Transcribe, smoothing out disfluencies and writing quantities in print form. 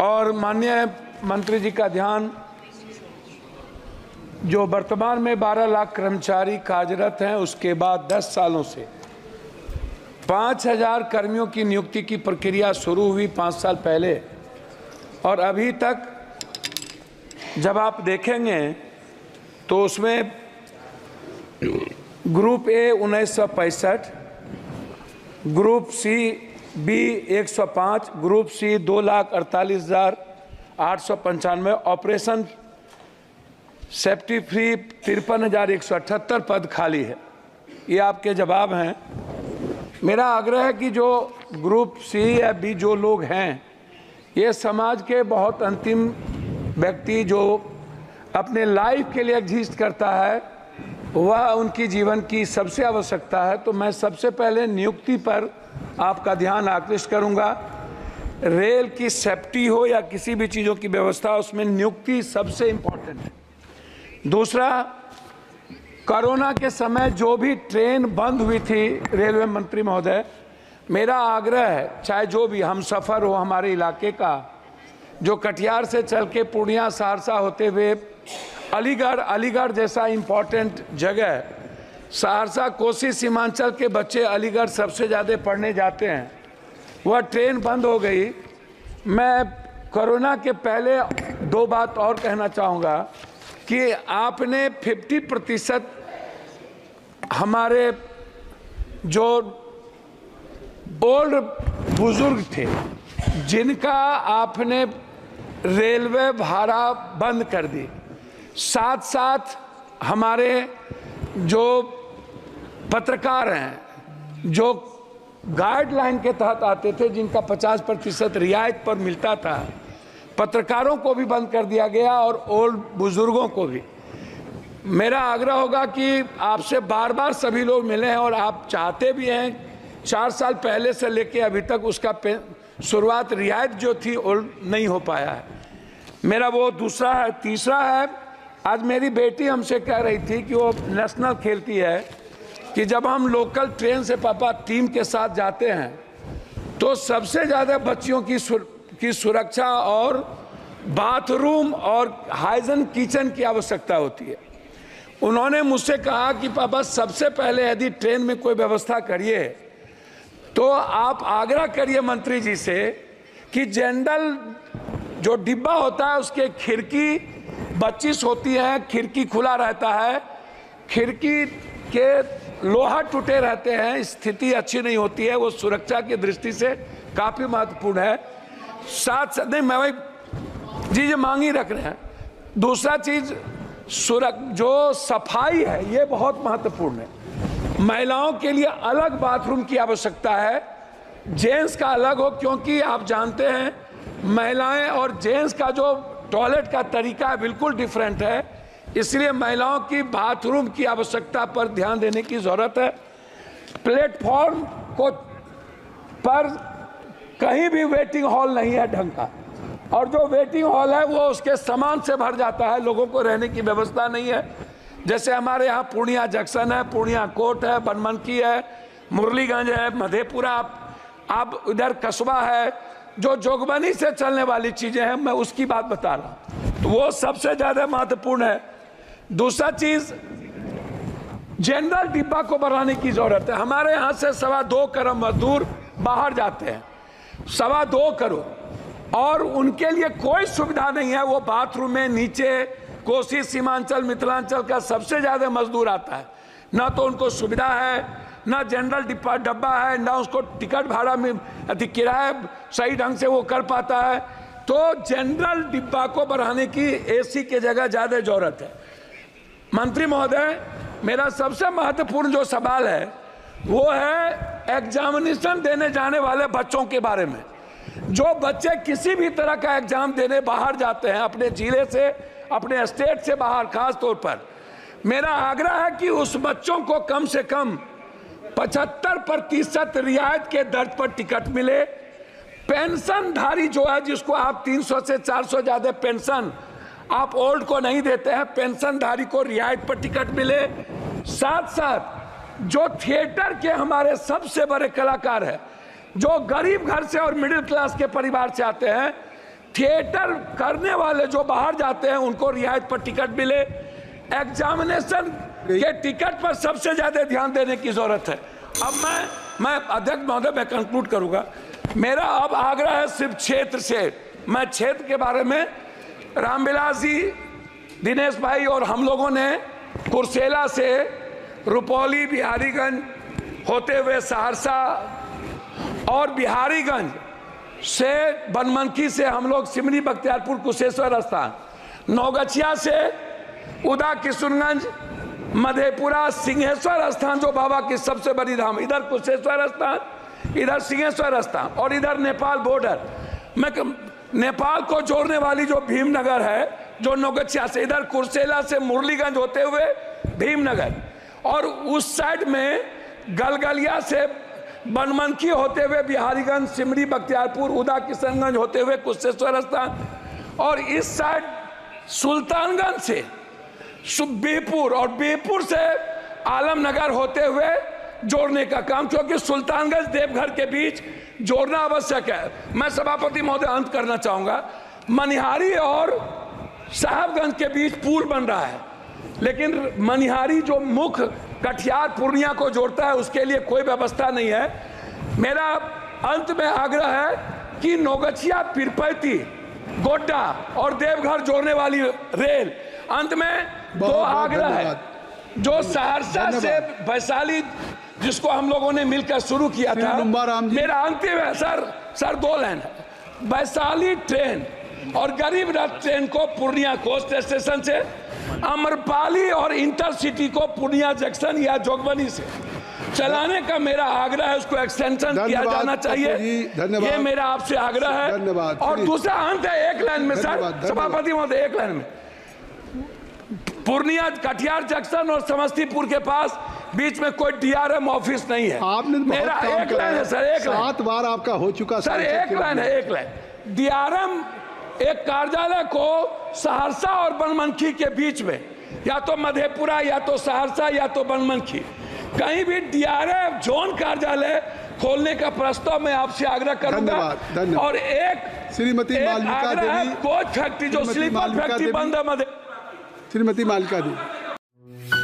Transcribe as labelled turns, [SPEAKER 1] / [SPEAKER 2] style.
[SPEAKER 1] और माननीय मंत्री जी का ध्यान, जो वर्तमान में 12 लाख कर्मचारी कार्यरत हैं, उसके बाद 10 सालों से 5000 कर्मियों की नियुक्ति की प्रक्रिया शुरू हुई 5 साल पहले, और अभी तक जब आप देखेंगे तो उसमें group A 1965, group C B 105, group C 2,48,895, operation safety free 53,178 पद खाली है। ये आपके जवाब हैं। मेरा आग्रह है कि जो ग्रुप सी या बी जो लोग हैं, ये समाज के बहुत अंतिम व्यक्ति जो अपने लाइफ के लिए एग्जिस्ट करता है, वह उनकी जीवन की सबसे आवश्यकता है। तो मैं सबसे पहले नियुक्ति पर आपका ध्यान आकृष्ट करूंगा। रेल की सेफ्टी हो या किसी भी चीज़ों की व्यवस्था, उसमें नियुक्ति सबसे इम्पोर्टेंट है। दूसरा, कोरोना के समय जो भी ट्रेन बंद हुई थी, रेलवे मंत्री महोदय, मेरा आग्रह है, चाहे जो भी हम सफ़र हो हमारे इलाके का, जो कटिहार से चल के पूर्णिया सहरसा होते हुए अलीगढ़ जैसा इम्पोर्टेंट जगह, सहरसा कोसी सीमांचल के बच्चे अलीगढ़ सबसे ज़्यादा पढ़ने जाते हैं, वह ट्रेन बंद हो गई। मैं कोरोना के पहले 2 बात और कहना चाहूँगा कि आपने 50% हमारे जो ओल्ड बुजुर्ग थे, जिनका आपने रेलवे भाड़ा बंद कर दी, साथ साथ हमारे जो पत्रकार हैं, जो गाइडलाइन के तहत आते थे, जिनका 50% रियायत पर मिलता था, पत्रकारों को भी बंद कर दिया गया और ओल्ड बुजुर्गों को भी। मेरा आग्रह होगा कि आपसे बार बार सभी लोग मिले हैं और आप चाहते भी हैं, 4 साल पहले से लेके अभी तक उसका शुरुआत रियायत जो थी ओल्ड नहीं हो पाया है। मेरा वो दूसरा है। तीसरा है, आज मेरी बेटी हमसे कह रही थी कि वो नेशनल खेलती है, कि जब हम लोकल ट्रेन से पापा टीम के साथ जाते हैं तो सबसे ज़्यादा बच्चियों की सुरक्षा और बाथरूम और हाइजीन किचन की आवश्यकता होती है। उन्होंने मुझसे कहा कि पापा सबसे पहले यदि ट्रेन में कोई व्यवस्था करिए तो आप आग्रह करिए मंत्री जी से कि जनरल जो डिब्बा होता है उसके खिड़की 25 होती है, खिड़की खुला रहता है, खिड़की के लोहा टूटे रहते हैं, स्थिति अच्छी नहीं होती है, वो सुरक्षा की दृष्टि से काफ़ी महत्वपूर्ण है। साथ नहीं, मैं वही चीज़ मांगी रख रहे हैं। दूसरा चीज़ जो सफाई है, ये बहुत महत्वपूर्ण है। महिलाओं के लिए अलग बाथरूम की आवश्यकता है, जेंट्स का अलग हो, क्योंकि आप जानते हैं महिलाएं और जेंट्स का जो टॉयलेट का तरीका है बिल्कुल डिफरेंट है, इसलिए महिलाओं की बाथरूम की आवश्यकता पर ध्यान देने की ज़रूरत है। प्लेटफॉर्म को पर कहीं भी वेटिंग हॉल नहीं है ढंग का, और जो वेटिंग हॉल है वो उसके सामान से भर जाता है, लोगों को रहने की व्यवस्था नहीं है। जैसे हमारे यहाँ पूर्णिया जंक्शन है, पूर्णिया कोर्ट है, बनमनकी है, मुरलीगंज है, मधेपुरा, अब इधर कस्बा है, जो जोगबनी से चलने वाली चीज़ें हैं, मैं उसकी बात बता रहा हूँ, तो वो सबसे ज़्यादा महत्वपूर्ण है। दूसरा चीज़, जनरल डिब्बा को बढ़ाने की ज़रूरत है। हमारे यहाँ से 2.25 करोड़ मजदूर बाहर जाते हैं, 2.25 करोड़, और उनके लिए कोई सुविधा नहीं है। वो बाथरूम में नीचे कोसी सीमांचल मिथिलांचल का सबसे ज़्यादा मजदूर आता है, ना तो उनको सुविधा है, ना जनरल डब्बा है, ना उसको टिकट भाड़ा में किराया सही ढंग से वो कर पाता है। तो जनरल डिब्बा को बढ़ाने की एसी के जगह ज़्यादा ज़रूरत है। मंत्री महोदय, मेरा सबसे महत्वपूर्ण जो सवाल है वो है एग्जामिनेशन देने जाने वाले बच्चों के बारे में। जो बच्चे किसी भी तरह का एग्जाम देने बाहर जाते हैं, अपने जिले से, अपने स्टेट से बाहर, खास तौर पर मेरा आग्रह है कि उस बच्चों को कम से कम 75% रियायत के दर पर टिकट मिले। पेंशनधारी जो है, जिसको आप 300 से 400 ज़्यादा पेंशन आप ओल्ड को नहीं देते हैं, पेंशनधारी को रियायत पर टिकट मिले। साथ साथ जो थिएटर के हमारे सबसे बड़े कलाकार हैं, जो गरीब घर से और मिडिल क्लास के परिवार से आते हैं, थिएटर करने वाले जो बाहर जाते हैं उनको रियायत पर टिकट मिले। एग्जामिनेशन के टिकट पर सबसे ज्यादा ध्यान देने की जरूरत है। अब मैं अध्यक्ष महोदय, मैं कंक्लूड करूंगा। मेरा अब आग्रह है सिर्फ क्षेत्र से, मैं क्षेत्र के बारे में रामविलास जी, दिनेश भाई और हम लोगों ने कुर्सेला से रुपौली, बिहारीगंज होते हुए सहरसा और बिहारीगंज से बनमनखी से हम लोग सिमरी, बख्तियारपुर, कुशेश्वर स्थान, नौगछिया से उदा, किशुनगंज, मधेपुरा, सिंहेश्वर स्थान जो बाबा की सबसे बड़ी धाम, इधर कुशेश्वर स्थान, इधर सिंहेश्वर स्थान और इधर नेपाल बॉर्डर। मैं नेपाल को जोड़ने वाली जो भीमनगर है, जो नौगछिया से, इधर कुर्सेला से मुरलीगंज होते हुए भीमनगर, और उस साइड में गलगलिया से बनमनखी होते हुए बिहारीगंज, सिमरी, बख्तियारपुर, उदा, किशनगंज होते हुए कुशेश्वर स्थान, और इस साइड सुल्तानगंज से बिहपुर और बिहपुर से आलमनगर होते हुए जोड़ने का काम, क्योंकि सुल्तानगंज देवघर के बीच जोड़ना आवश्यक है। मैं सभापति महोदय अंत करना चाहूंगा, मनिहारी और साहबगंज के बीच पुल बन रहा है, लेकिन मनिहारी जो मुख्य कटिहार पूर्णिया को जोड़ता है उसके लिए कोई व्यवस्था नहीं है। मेरा अंत में आग्रह है कि नौगछिया, पीरपैती, गोड्डा और देवघर जोड़ने वाली रेल, अंत में दो आग्रह है। जो सहरसा से वैशाली, जिसको हम लोगों ने मिलकर शुरू किया था, मेरा अंतिम है सर 2 लाइन है। वैशाली ट्रेन और गरीब रथ ट्रेन को पूर्णिया कोस्ट स्टेशन से, अमरपाली और इंटरसिटी को पूर्णिया जंक्शन या जोगबनी से चलाने का मेरा आग्रह है। उसको एक्सटेंशन किया जाना चाहिए, ये मेरा आपसे आग्रह है। और दूसरा अंत है, एक लाइन में सर, सभापति महोदय, एक लाइन में, पूर्णिया कटिहार जंक्शन और समस्तीपुर के पास बीच में कोई डीआरएम ऑफिस नहीं है।
[SPEAKER 2] आपने
[SPEAKER 1] मेरा एक लाइन है सर, एक लाइन,
[SPEAKER 2] 7 बार आपका हो चुका
[SPEAKER 1] सर, एक लाइन है, एक लाइन। डीआरएम एक कार्यालय को सहरसा और बनमनखी के बीच में, या तो मधेपुरा, या तो सहरसा, या तो बनमनखी, कहीं भी डीआरएम जोन कार्यालय खोलने का प्रस्ताव मैं आपसे आग्रह करूंगा। और एक
[SPEAKER 2] श्रीमती मालविका देवी,
[SPEAKER 1] कोच फैक्ट्री जो स्लीपर फैक्ट्री बंद है,
[SPEAKER 2] श्रीमती मालविका देवी।